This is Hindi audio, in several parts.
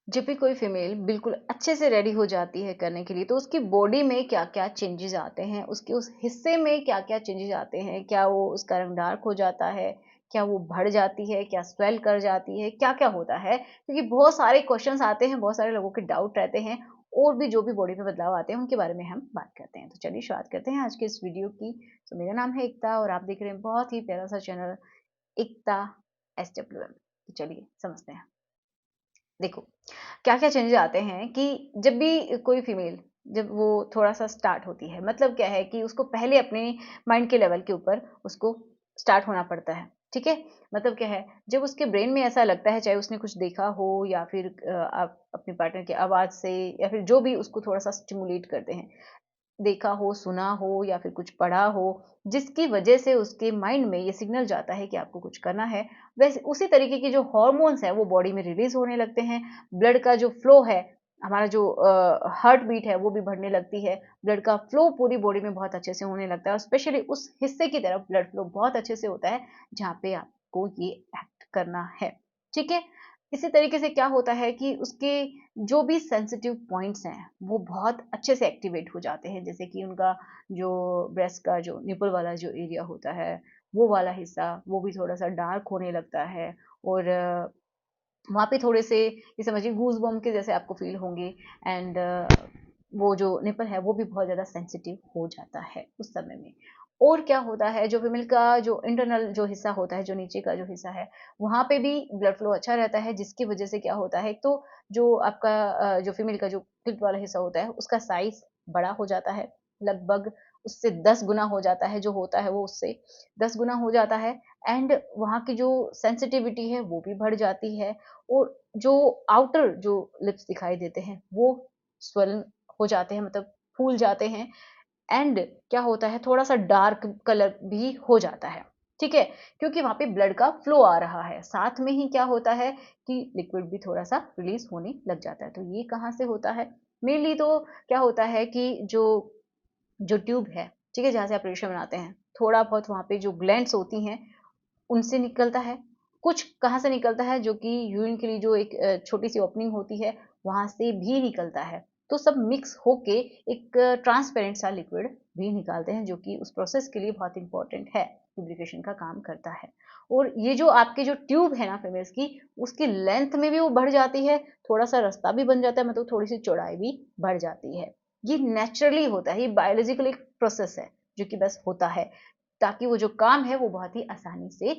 जब भी कोई फीमेल बिल्कुल अच्छे से रेडी हो जाती है करने के लिए, तो उसकी बॉडी में क्या-क्या चेंजेस आते हैं, उसके उस हिस्से में क्या-क्या चेंजेस आते हैं, क्या वो उसका रंग डार्क हो जाता है, क्या वो बढ़ जाती है, क्या स्वेल कर जाती है, क्या-क्या होता है? क्योंकि बहुत सारे क्वेश्चन्स आते हैं, बहुत सारे लोगों के डाउट रहते हैं और भी जो भी बॉडी पे बदलाव आते हैं, उनके बारे में हम बात करते हैं। तो चलिए शुरुआत करते हैं आज के इस वीडियो की। तो मेरा नाम है एकता और आप देख रहे हैं बहुत ही प्यारा सा चैनल एकता SWM। तो चलिए समझते हैं। देखो, क्या-क्या चेंजेस आते हैं कि जब भी कोई फीमेल जब वो थोड़ा-सा स्टार्ट होती है, मतलब क्या है कि उसको पहले अपने माइंड के लेवल के ऊपर उसको स्टार्ट होना पड़ता है, ठीक है? मतलब क्या है, जब उसके ब्रेन में ऐसा लगता है, चाहे उसने कुछ देखा हो या फिर आप अपने पार्टनर की आवाज़ से या फिर जो भी उसको थोड़ा-सा स्टिमुलेट करते हैं, देखा हो, सुना हो या फिर कुछ पढ़ा हो, जिसकी वजह से उसके माइंड में ये सिग्नल जाता है कि आपको कुछ करना है, वैसे उसी तरीके के जो हॉर्मोन्स हैं, वो बॉडी में रिलीज़ होने लगते हैं। ब्लड का जो फ्लो है, हमारा जो हार्ट बीट है, वो भी बढ़ने लगती है। ब्लड का फ्लो पूरी बॉडी में बहुत अच्छे से होने लगता है और स्पेशली उस हिस्से की तरफ ब्लड फ्लो बहुत अच्छे से होता है, जहाँ पे आपको ये एक्ट करना है। ठीक है? इसी तरीके से क्या होता है कि उसके जो भी सेंसिटिव पॉइंट्स हैं, वो बहुत अच्छे से एक्टिवेट हो जाते हैं। जैसे कि उनका जो ब्रेस्ट का जो निपल वाला जो एरिया होता है, वो वाला हिस्सा, वो भी थोड़ा-सा डार्क होने लगता है और वहाँ पे थोड़े से ये समझिए गूज़बम्प के जैसे आपको फ़ील होंगे एंड वो जो निपल है, वो भी बहुत ज़्यादा सेंसिटिव हो जाता है उस समय में। और क्या होता है, जो फीमेल का जो इंटरनल जो हिस्सा होता है, जो नीचे का जो हिस्सा है, वहाँ पे भी ब्लड फ्लो अच्छा रहता है, जिसकी वजह से क्या होता है, एक तो जो आपका जो फीमेल का जो क्लिट वाला हिस्सा होता है, उसका साइज़ बड़ा हो जाता है, लगभग उससे 10 गुना हो जाता है, जो होता है वो उससे 10 गुना हो जाता है एंड वहाँ की जो सेंसिटिविटी है, वो भी बढ़ जाती है और जो आउटर जो लिप्स दिखाई देते हैं, वो स्वलन हो जाते हैं, मतलब फूल जाते हैं एंड क्या होता है, थोड़ा-सा डार्क कलर भी हो जाता है, ठीक है? क्योंकि वहाँ पे ब्लड का फ्लो आ रहा है। साथ में ही क्या होता है कि लिक्विड भी थोड़ा-सा रिलीज़ होने लग जाता है। तो ये कहाँ से होता है? मेनली तो क्या होता है कि जो जो ट्यूब है, ठीक है? जहाँ से आप रेशा बनाते हैं, थोड़ा बहुत वहाँ पे जो ग्लैंड्स होती हैं, उनसे निकलता है। कुछ कहाँ से निकलता है, जो कि यूरिन के लिए जो एक छोटी-सी ओपनिंग होती है, वहाँ से भी निकलता है। तो सब मिक्स होके एक ट्रांसपेरेंट सा लिक्विड भी निकालते हैं, जो कि उस प्रोसेस के लिए बहुत इम्पोर्टेंट है, लुब्रिकेशन का काम करता है। और ये जो आपके जो ट्यूब है ना फीमेल्स की, उसकी लेंथ में भी वो बढ़ जाती है, थोड़ा-सा रास्ता भी बन जाता है, मतलब थोड़ी-सी चौड़ाई भी बढ़ जाती है। ये नेचुरली होता है, ये बायोलॉजिकल एक प्रोसेस है, जो कि बस होता है, ताकि वो जो काम है, वो बहुत ही आसानी से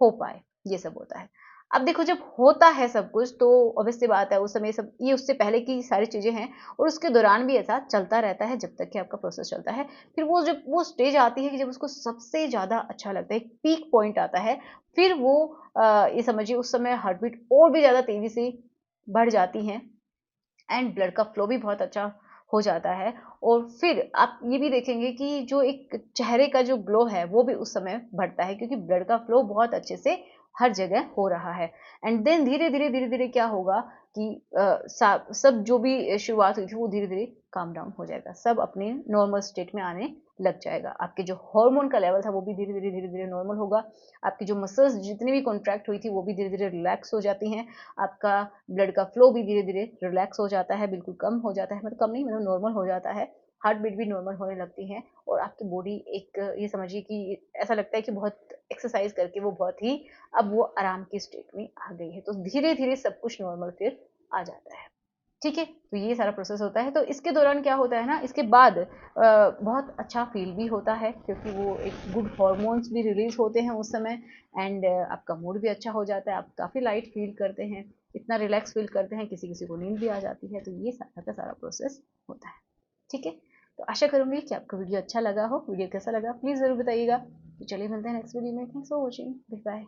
हो पाए, ये सब होता है। अब देखो जब होता है सब कुछ तो ऑब्वियस सी बात है उस समय सब ये उससे पहले की सारी चीज़ें हैं और उसके दौरान भी ऐसा चलता रहता है जब तक कि आपका प्रोसेस चलता है। फिर वो जब वो स्टेज आती है कि जब उसको सबसे ज़्यादा अच्छा लगता है, एक पीक पॉइंट आता है, फिर वो ये समझिए उस समय हार्ट बीट और भी ज़्यादा तेज़ी से बढ़ जाती हैं एंड ब्लड का फ्लो भी बहुत अच्छा हो जाता है और फिर आप ये भी देखेंगे कि जो एक चेहरे का जो ग्लो है वो भी उस समय बढ़ता है क्योंकि ब्लड का फ्लो बहुत अच्छे से हर जगह हो रहा है एंड देन धीरे धीरे क्या होगा कि सब जो भी शुरुआत हुई थी वो धीरे धीरे काम डाउन हो जाएगा, सब अपने नॉर्मल स्टेट में आने लग जाएगा, आपके जो हार्मोन का लेवल था वो भी धीरे धीरे नॉर्मल होगा, आपकी जो मसल्स जितनी भी कॉन्ट्रैक्ट हुई थी वो भी धीरे धीरे रिलैक्स हो जाती हैं, आपका ब्लड का फ्लो भी धीरे-धीरे रिलैक्स हो जाता है, बिल्कुल कम हो जाता है, मतलब कम नहीं मतलब नॉर्मल हो जाता है, हार्ट बीट भी नॉर्मल होने लगती है और आपकी बॉडी एक ये समझिए कि ऐसा लगता है कि बहुत एक्सरसाइज़ करके वो बहुत ही अब वो आराम की स्टेट में आ गई है, तो धीरे-धीरे सब कुछ नॉर्मल फिर आ जाता है। ठीक है? तो ये सारा प्रोसेस होता है, तो इसके दौरान क्या होता है ना, इसके बाद बहुत अच्छा फ़ील भी होता है क्योंकि वो एक गुड हार्मोन्स भी रिलीज़ होते हैं उस समय एंड आपका मूड भी अच्छा हो जाता है, आप काफ़ी लाइट फ़ील करते हैं, इतना रिलैक्स फ़ील करते हैं, किसी-किसी को नींद भी आ जाती है, तो ये सारा का सारा प्रोसेस होता है। ठीक है? तो आशा करूँगी कि आपको वीडियो अच्छा लगा हो, वीडियो कैसा लगा प्लीज़ ज़रूर बताइएगा। तो चलिए मिलते हैं नेक्स्ट वीडियो में, thanks for watching, bye bye.